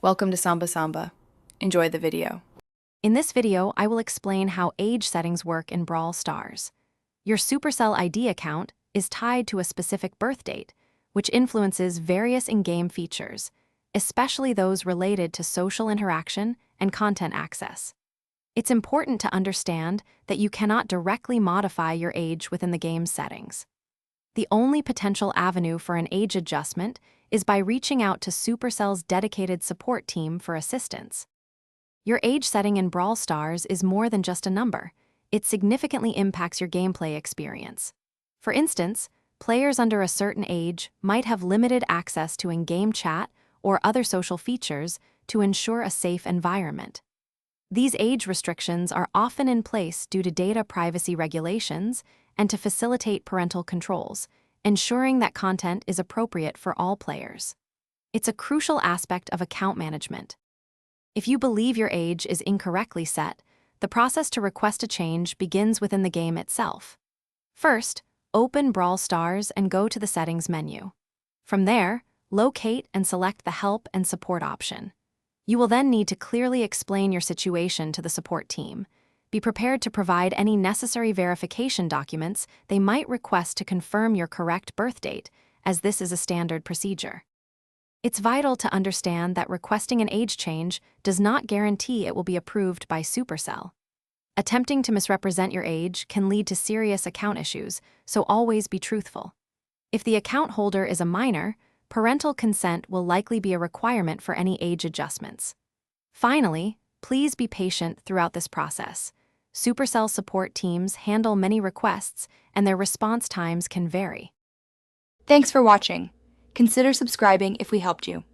Welcome to Samba Samba. Enjoy the video. In this video, I will explain how age settings work in Brawl Stars. Your Supercell ID account is tied to a specific birth date, which influences various in-game features, especially those related to social interaction and content access. It's important to understand that you cannot directly modify your age within the game's settings. The only potential avenue for an age adjustment is by reaching out to Supercell's dedicated support team for assistance. Your age setting in Brawl Stars is more than just a number. It significantly impacts your gameplay experience. For instance, players under a certain age might have limited access to in-game chat or other social features to ensure a safe environment. These age restrictions are often in place due to data privacy regulations and to facilitate parental controls, ensuring that content is appropriate for all players. It's a crucial aspect of account management. If you believe your age is incorrectly set, the process to request a change begins within the game itself. First, open Brawl Stars and go to the Settings menu. From there, locate and select the Help and Support option. You will then need to clearly explain your situation to the support team. Be prepared to provide any necessary verification documents they might request to confirm your correct birth date, as this is a standard procedure. It's vital to understand that requesting an age change does not guarantee it will be approved by Supercell. Attempting to misrepresent your age can lead to serious account issues, so always be truthful. If the account holder is a minor, parental consent will likely be a requirement for any age adjustments. Finally, please be patient throughout this process. Supercell support teams handle many requests, and their response times can vary. Thanks for watching. Consider subscribing if we helped you.